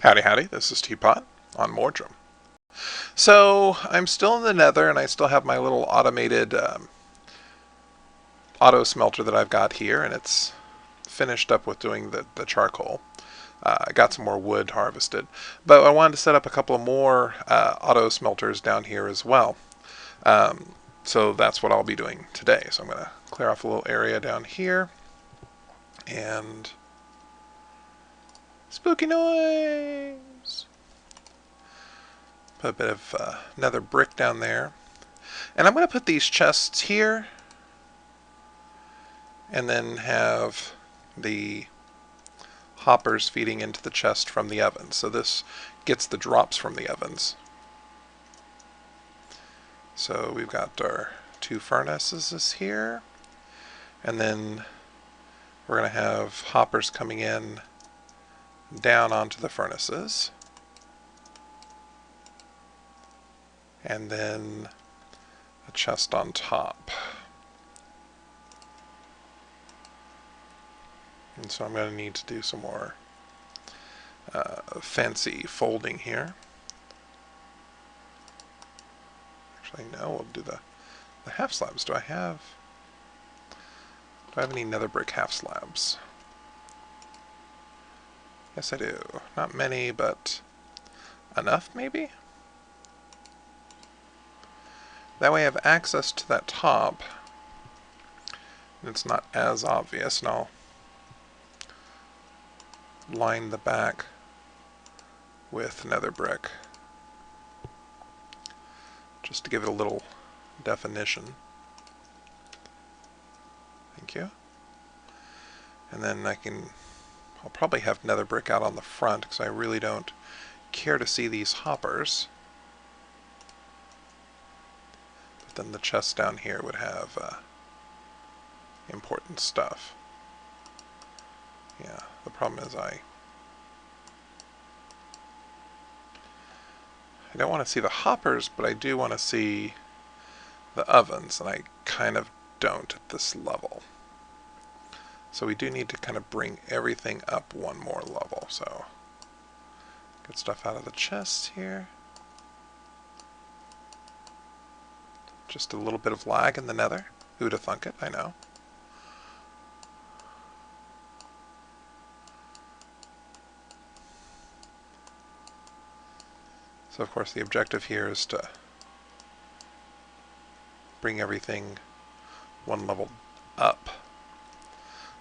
Howdy howdy, this is TPot on Mordrum. So I'm still in the nether and I still have my little automated auto smelter that I've got here, and it's finished up with doing the charcoal. I got some more wood harvested, but I wanted to set up a couple more auto smelters down here as well. Um, so that's what I'll be doing today. So I'm going to clear off a little area down here and spooky noise. Put a bit of nether brick down there. And I'm going to put these chests here and then have the hoppers feeding into the chest from the ovens. So this gets the drops from the ovens. So we've got our two furnaces here, and then we're going to have hoppers coming in down onto the furnaces, and then a chest on top. And so I'm going to need to do some more fancy folding here. Actually, no, we'll do the half slabs. Do I have any nether brick half slabs? Yes, I do. Not many, but enough, maybe? That way I have access to that top, and it's not as obvious, and I'll line the back with nether brick just to give it a little definition. Thank you. And then I'll probably have nether brick out on the front because I really don't care to see these hoppers. But then the chest down here would have important stuff. Yeah, the problem is I don't want to see the hoppers, but I do want to see the ovens, and I kind of don't at this level. So we do need to kind of bring everything up one more level. So get stuff out of the chests here. Just a little bit of lag in the nether. Who'd have thunk it, I know. So of course the objective here is to bring everything one level up.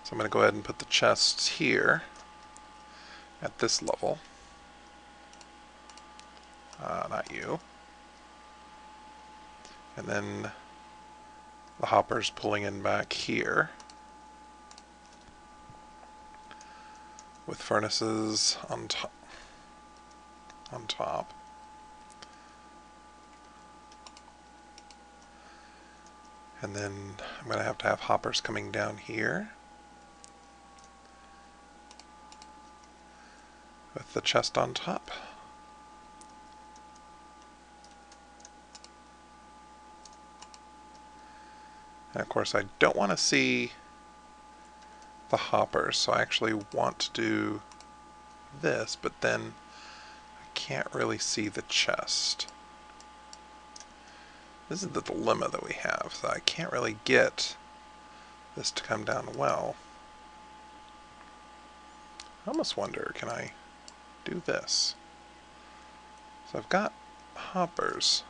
So I'm going to go ahead and put the chests here at this level. Not you. And then the hoppers pulling in back here with furnaces on top. And then I'm going to have hoppers coming down here with the chest on top. And of course I don't want to see the hoppers, so I actually want to do this, but then I can't really see the chest. This is the dilemma that we have, so I can't really get this to come down well. I almost wonder, can I do this? So I've got hoppers.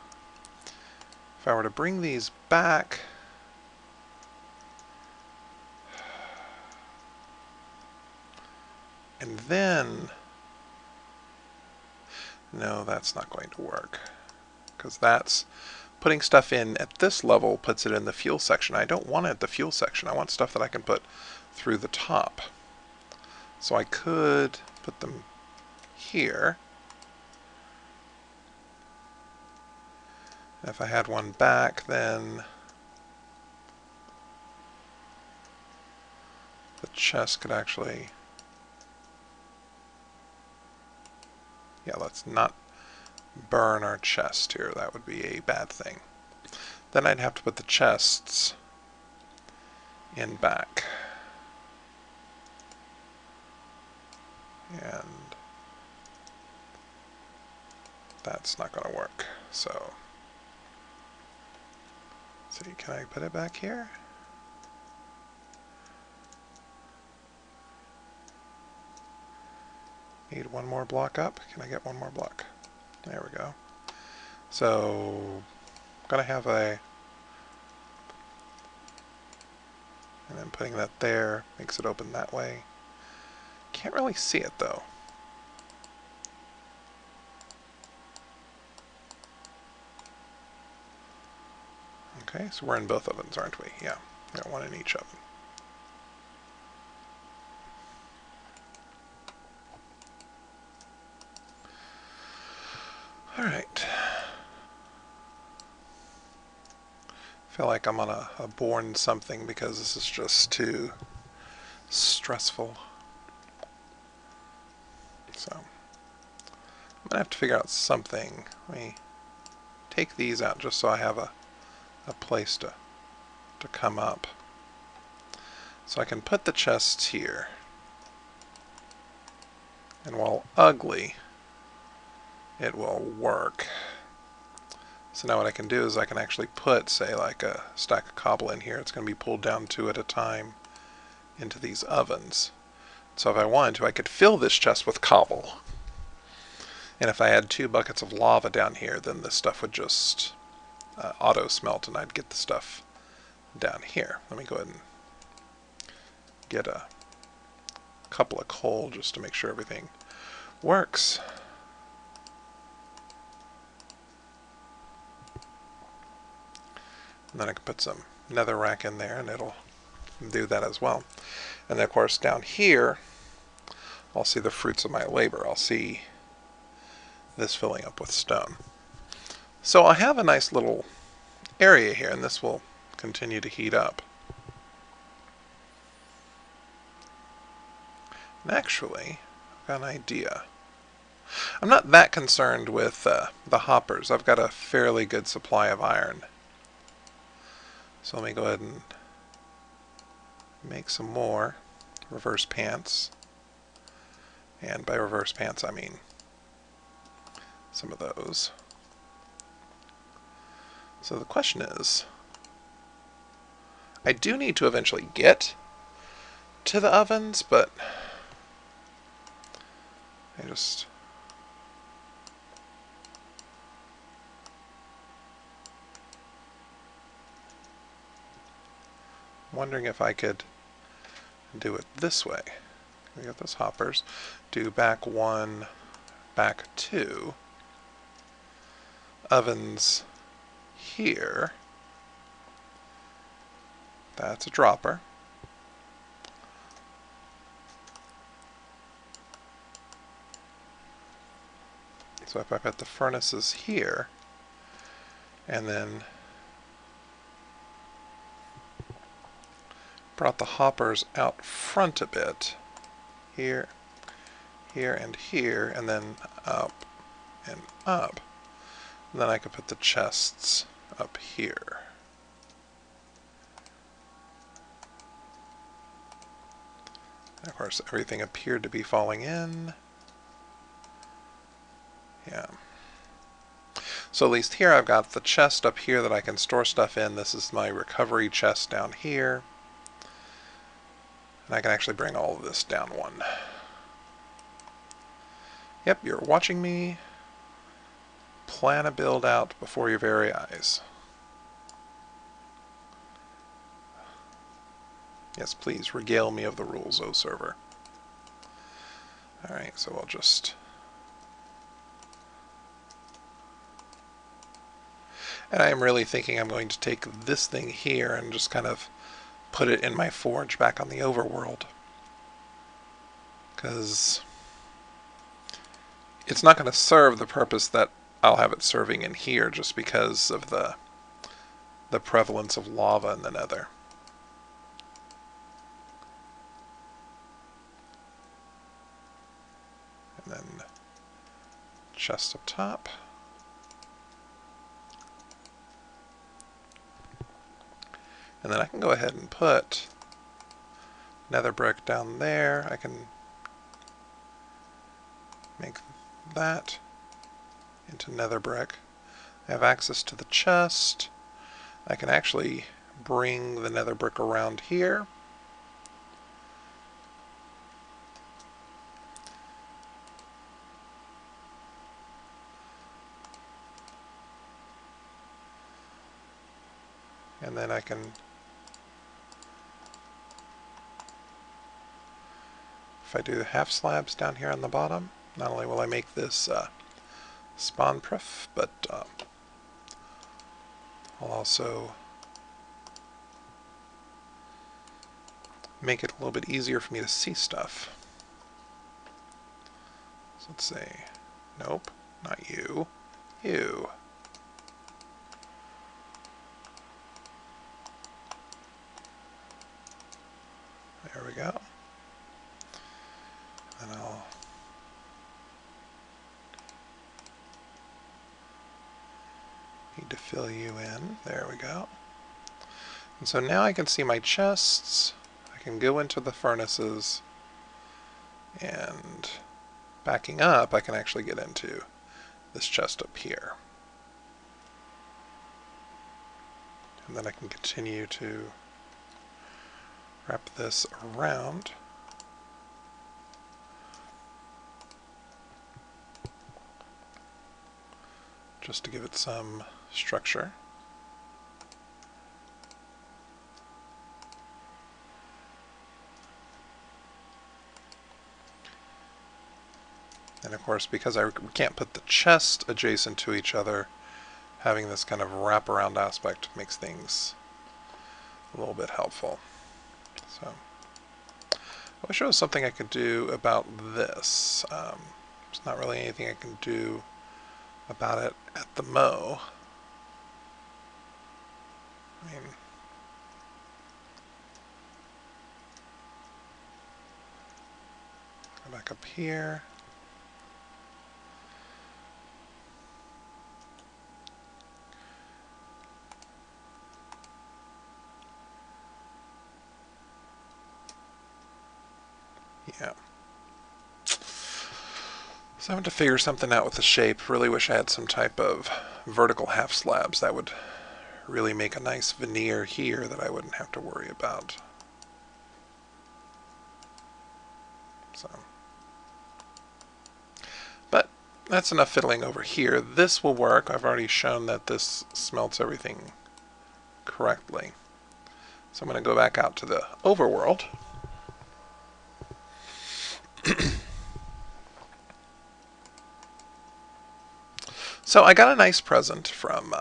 If I were to bring these back, and then, no, that's not going to work, because that's putting stuff in at this level puts it in the fuel section. I don't want it at the fuel section. I want stuff that I can put through the top. So I could put them here. If I had one back, then the chest could actually... Yeah, let's not burn our chest here. That would be a bad thing. Then I'd have to put the chests in back. And That's not going to work. So, see, can I put it back here? Need one more block up. Can I get one more block? There we go. So, I'm going to have a... And then putting that there makes it open that way. Can't really see it though. Okay, so we're in both ovens, aren't we? Yeah, we got one in each oven. Alright. I feel like I'm on a born something because this is just too stressful. So, I'm going to have to figure out something. Let me take these out just so I have a place to come up. So I can put the chests here. And while ugly, it will work. So now what I can do is I can actually put, say, like a stack of cobble in here. It's going to be pulled down 2 at a time into these ovens. So if I wanted to, I could fill this chest with cobble. And if I had 2 buckets of lava down here, then this stuff would just auto smelt and I'd get the stuff down here. Let me go ahead and get a couple of coal just to make sure everything works. And then I can put some netherrack in there and it'll do that as well. And then of course down here I'll see the fruits of my labor. I'll see this filling up with stone. So I have a nice little area here, and this will continue to heat up. And actually, I've got an idea. I'm not that concerned with the hoppers. I've got a fairly good supply of iron. So let me go ahead and make some more reverse pants. And by reverse pants, I mean some of those. So the question is, I do need to eventually get to the ovens, but I just... wondering if I could do it this way. We got those hoppers. Do back 1, back 2. Ovens here. That's a dropper. So if I put the furnaces here, and then brought the hoppers out front a bit, here, here, and here, and then up and up, and then I could put the chests up here. And of course, everything appeared to be falling in. Yeah. So at least here I've got the chest up here that I can store stuff in. This is my recovery chest down here. And I can actually bring all of this down 1. Yep, you're watching me plan a build out before your very eyes. Yes, please, regale me of the rules, O server. Alright, so we'll just... And I am really thinking I'm going to take this thing here and just kind of put it in my forge back on the overworld. Because it's not going to serve the purpose that I'll have it serving in here just because of the prevalence of lava in the nether. And then chest up top. And then I can go ahead and put nether brick down there. I can make that into nether brick. I have access to the chest. I can actually bring the nether brick around here. And then I can, if I do half slabs down here on the bottom, not only will I make this spawn proof, but I'll also make it a little bit easier for me to see stuff. So let's say, nope, not you, you. There we go. And I'll need to fill you in. There we go. And so now I can see my chests. I can go into the furnaces, and backing up, I can actually get into this chest up here. And then I can continue to wrap this around. Just to give it some structure. And of course, because I can't put the chest adjacent to each other, having this kind of wraparound aspect makes things a little bit helpful. So, I wish there was something I could do about this. There's not really anything I can do about it at the mo. I mean, go back up here. Yeah. So I'm having to figure something out with the shape. Really wish I had some type of vertical half slabs that would really make a nice veneer here that I wouldn't have to worry about. So, but that's enough fiddling over here. This will work. I've already shown that this smelts everything correctly. So I'm going to go back out to the overworld. So I got a nice present from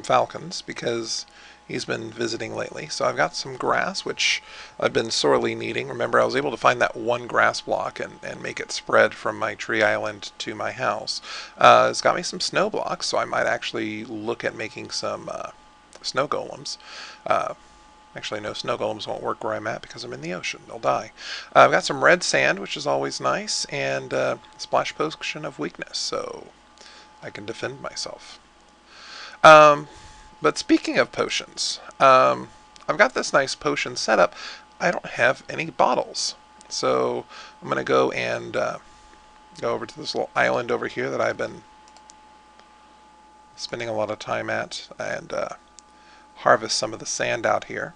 Falcons because he's been visiting lately. So I've got some grass, which I've been sorely needing. Remember, I was able to find that one grass block and make it spread from my tree island to my house. It's got me some snow blocks, so I might actually look at making some snow golems. Actually, no, snow golems won't work where I'm at because I'm in the ocean. They'll die. I've got some red sand, which is always nice, and splash potion of weakness, so I can defend myself. But speaking of potions, I've got this nice potion setup. I don't have any bottles, so I'm going to go and go over to this little island over here that I've been spending a lot of time at, and harvest some of the sand out here.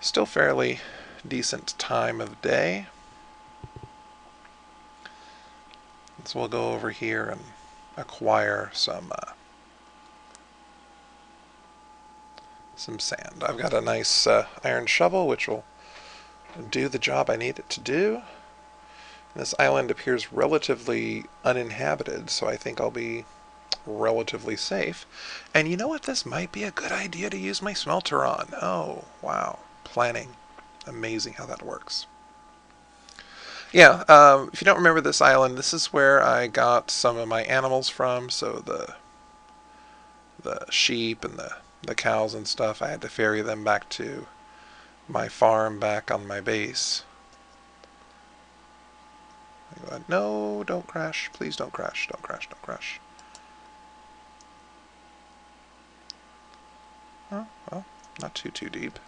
Still fairly decent time of day. So we'll go over here and acquire some sand. I've got a nice iron shovel which will do the job I need it to do. This island appears relatively uninhabited, so I think I'll be relatively safe. And you know what? This might be a good idea to use my smelter on. Oh, wow. Planning. Amazing how that works. Yeah, if you don't remember this island, this is where I got some of my animals from. So the sheep and the cows and stuff, I had to ferry them back to my farm back on my base. No, don't crash. Please don't crash. Don't crash. Don't crash. Oh, well, not too deep.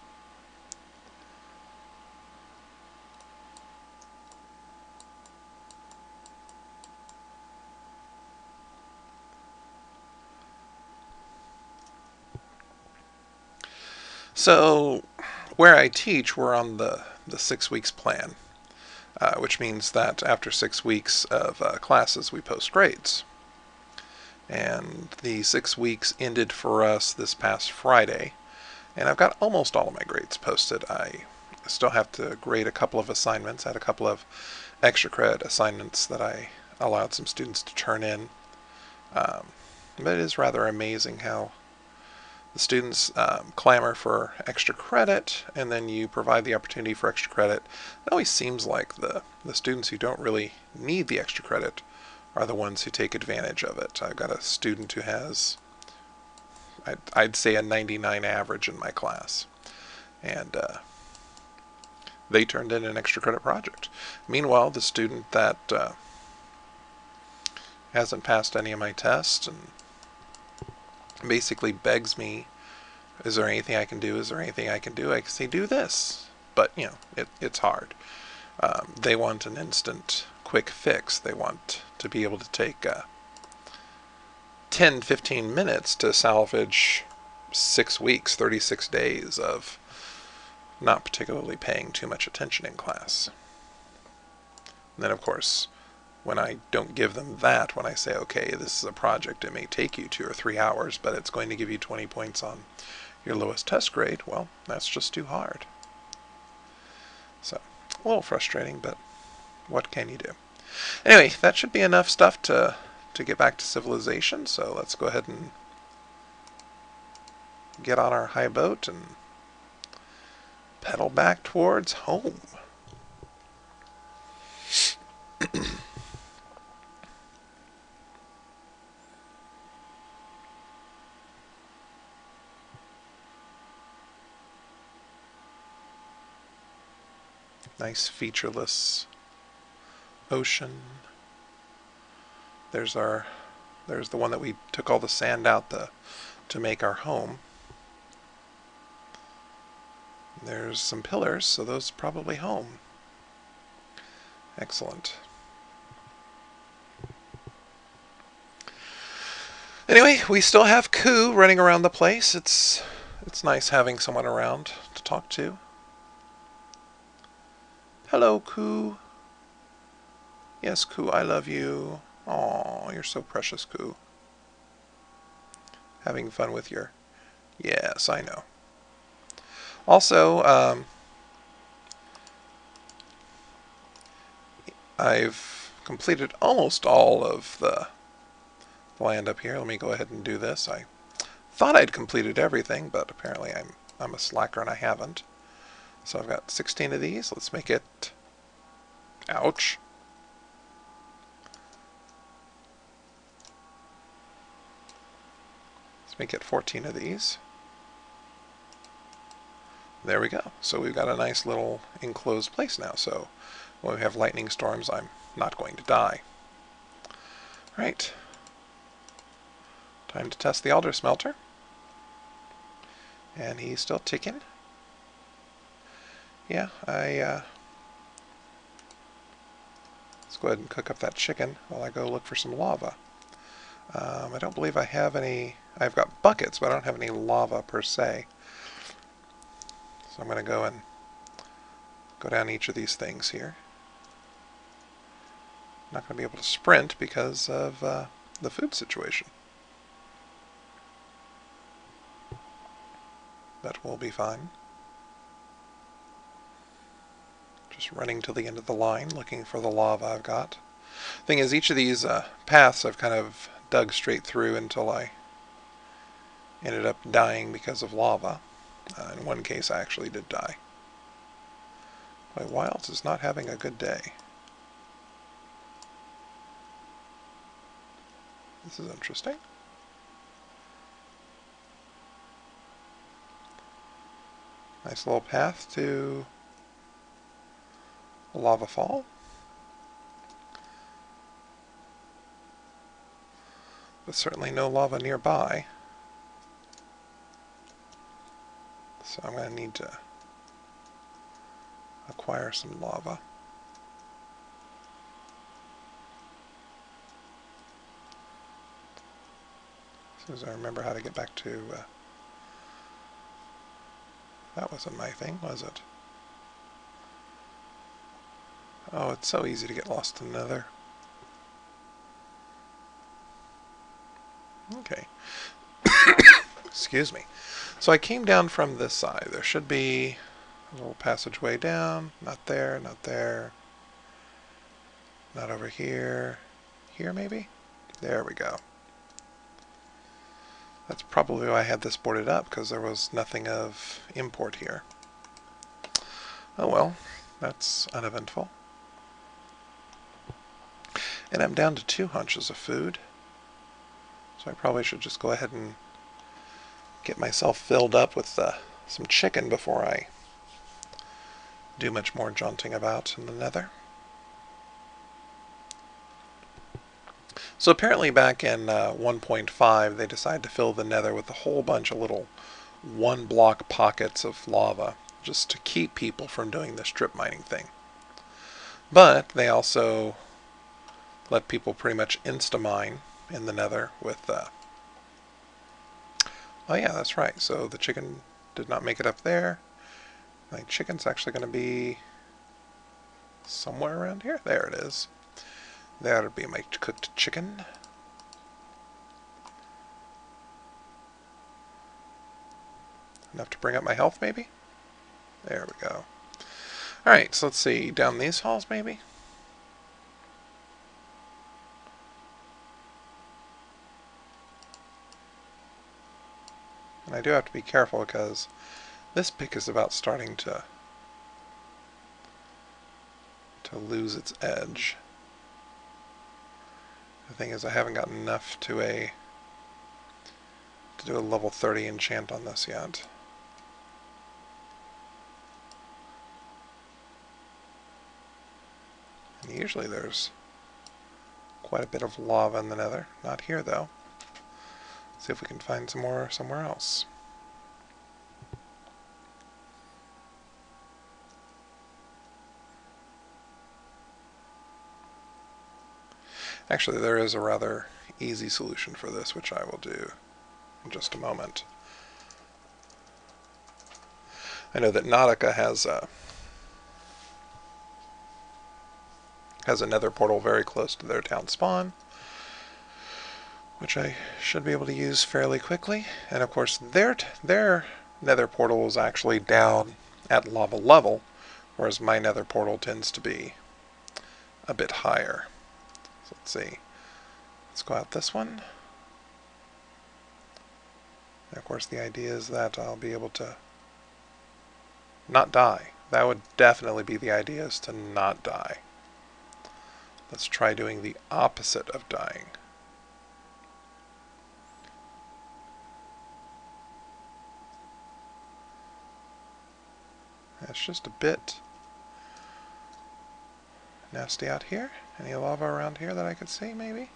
So where I teach, we're on the 6 weeks plan, which means that after 6 weeks of classes, we post grades. And the 6 weeks ended for us this past Friday, and I've got almost all of my grades posted. I still have to grade a couple of assignments. I had a couple of extra credit assignments that I allowed some students to turn in. But it is rather amazing how the students clamor for extra credit, and then you provide the opportunity for extra credit. It always seems like the students who don't really need the extra credit are the ones who take advantage of it. I've got a student who has, I'd say, a 99 average in my class, and they turned in an extra credit project. Meanwhile, the student that hasn't passed any of my tests and basically begs me, is there anything I can do? Is there anything I can do? I can say, do this. But, it's hard. They want an instant, quick fix. They want to be able to take 10, 15 minutes to salvage 6 weeks, 36 days of not particularly paying too much attention in class. And then, of course, when I don't give them that, when I say, okay, this is a project, it may take you 2 or 3 hours, but it's going to give you 20 points on your lowest test grade, well, that's just too hard. So, a little frustrating, but what can you do? Anyway, that should be enough stuff to get back to civilization, so let's go ahead and get on our high boat and pedal back towards home. Nice featureless ocean. There's the one that we took all the sand out to make our home. There's some pillars, so those are probably home. Excellent. Anyway, we still have Koo running around the place. It's nice having someone around to talk to. Hello, Koo. Yes, Koo, I love you. Aw, you're so precious, Koo. Having fun with your... Yes, I know. Also, I've completed almost all of the land up here. Let me go ahead and do this. I thought I'd completed everything, but apparently I'm a slacker and I haven't. So I've got 16 of these. Let's make it... Ouch. Let's make it 14 of these. There we go. So we've got a nice little enclosed place now. So when we have lightning storms, I'm not going to die. Right. Time to test the alder smelter. And he's still ticking. Yeah, let's go ahead and cook up that chicken while I go look for some lava. I don't believe I have any... I've got buckets, but I don't have any lava per se. So I'm going to go and go down each of these things here. Not going to be able to sprint because of the food situation. But we'll be fine. Just running to the end of the line, looking for the lava I've got. Thing is, each of these paths I've kind of dug straight through until I ended up dying because of lava. In one case, I actually did die. My Wilds is not having a good day. This is interesting. Nice little path to a lava fall. But certainly no lava nearby. So I'm going to need to acquire some lava. As soon as I remember how to get back to That wasn't my thing, was it? Oh, it's so easy to get lost in the nether. Okay. Excuse me. So I came down from this side. There should be a little passageway down. Not there, not there. Not over here. Here, maybe? There we go. That's probably why I had this boarded up, because there was nothing of import here. Oh well, that's uneventful. And I'm down to 2 hunches of food. So I probably should just go ahead and get myself filled up with some chicken before I do much more jaunting about in the nether. So apparently back in 1.5 they decided to fill the nether with a whole bunch of little 1-block pockets of lava just to keep people from doing the strip mining thing. But they also let people pretty much insta-mine in the nether with... oh yeah, that's right. So the chicken did not make it up there. My chicken's actually going to be somewhere around here. There it is. That'll be my cooked chicken. Enough to bring up my health, maybe? There we go. Alright, so let's see. Down these halls, maybe? And I do have to be careful because this pick is about starting to lose its edge. The thing is, I haven't gotten enough to do a level 30 enchant on this yet. And usually there's quite a bit of lava in the nether. Not here, though. Let's see if we can find some more somewhere else. Actually, there is a rather easy solution for this, which I will do in just a moment. I know that Nautica has a nether portal very close to their town spawn, which I should be able to use fairly quickly. And of course, their nether portal is actually down at lava level, whereas my nether portal tends to be a bit higher. So let's see. Let's go out this one. And of course, the idea is that I'll be able to not die. That would definitely be the idea, is to not die. Let's try doing the opposite of dying. It's just a bit nasty out here. Any lava around here that I could see, maybe?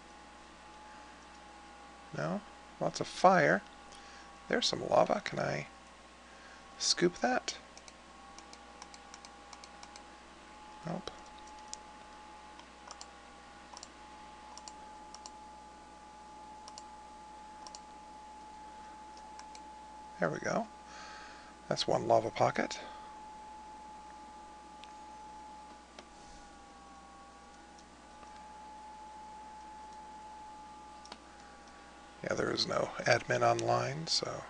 No? Lots of fire. There's some lava. Can I scoop that? Nope. There we go. That's one lava pocket. Yeah, there is no admin online, so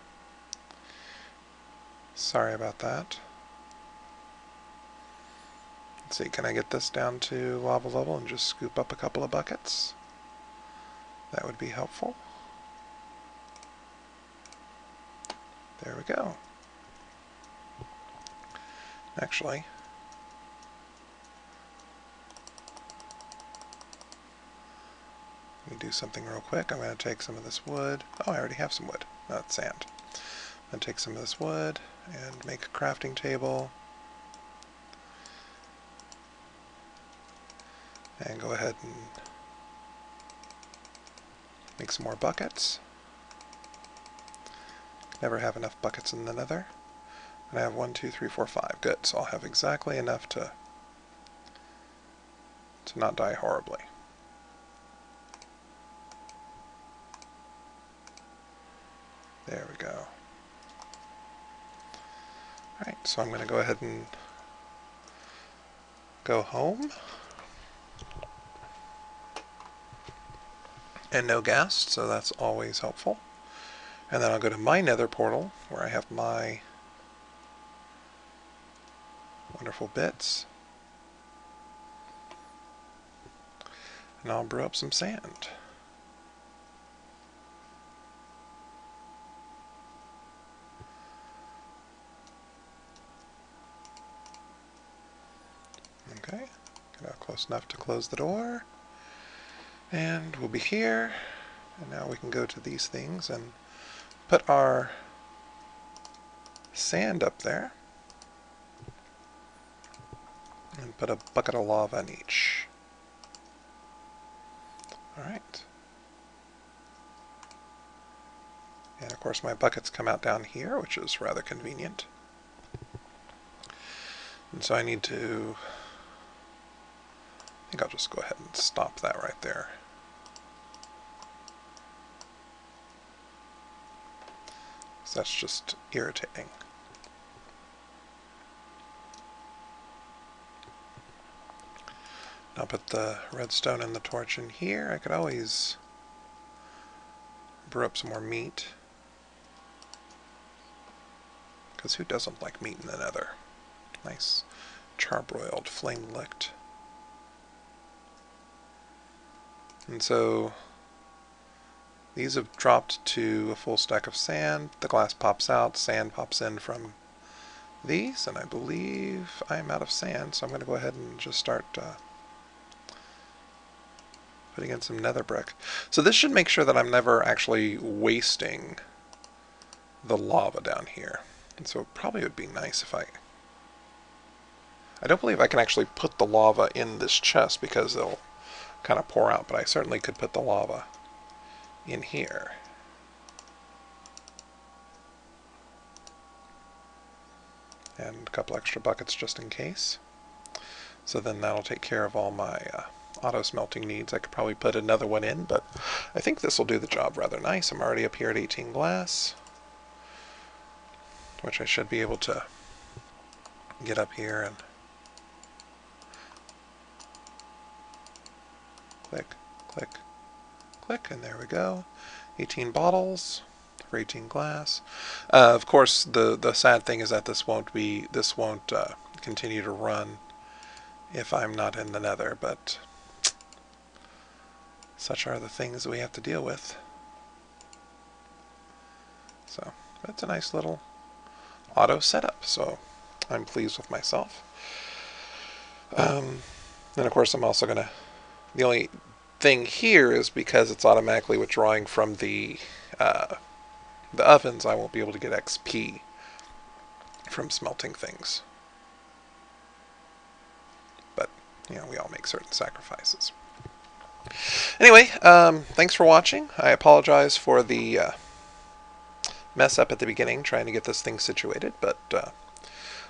sorry about that. Let's see, can I get this down to lava level and just scoop up a couple of buckets? That would be helpful. There we go. Actually, let me do something real quick. I'm going to take some of this wood. Oh, I already have some wood. No, it's sand. I'm going to take some of this wood and make a crafting table. And go ahead and make some more buckets. Never have enough buckets in the nether. And I have 1, 2, 3, 4, 5. Good. So I'll have exactly enough to not die horribly. There we go. So I'm going to go ahead and go home. And no gas, so that's always helpful. And then I'll go to my nether portal, where I have my wonderful bits. And I'll brew up some sand. Okay, get out close enough to close the door. And we'll be here. And now we can go to these things and put our sand up there. And put a bucket of lava in each. Alright. And of course my buckets come out down here, which is rather convenient. And so I need to... I think I'll just go ahead and stop that right there. So that's just irritating. I'll put the redstone and the torch in here. I could always brew up some more meat. Because who doesn't like meat in the nether? Nice charbroiled, flame-licked. And so these have dropped to a full stack of sand. The glass pops out, sand pops in from these, and I believe I'm out of sand, so I'm going to go ahead and just start putting in some nether brick. So this should make sure that I'm never actually wasting the lava down here. And so it probably would be nice if I don't believe I can actually put the lava in this chest because they'll kind of pour out, but I certainly could put the lava in here. And a couple extra buckets just in case. So then that'll take care of all my auto smelting needs. I could probably put another one in, but I think this will do the job rather nice. I'm already up here at 18 glass, which I should be able to get up here and click, click, click, and there we go. 18 bottles for 18 glass. Of course, the sad thing is that this won't continue to run if I'm not in the nether, but such are the things that we have to deal with. So that's a nice little auto setup, so I'm pleased with myself. And of course I'm also going to, the only thing here is because it's automatically withdrawing from the ovens, I won't be able to get XP from smelting things. But, you know, we all make certain sacrifices. Anyway, thanks for watching. I apologize for the mess up at the beginning trying to get this thing situated, but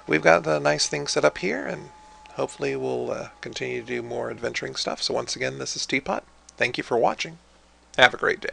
we've got the nice thing set up here, and hopefully we'll continue to do more adventuring stuff. So once again, this is TPot. Thank you for watching. Have a great day.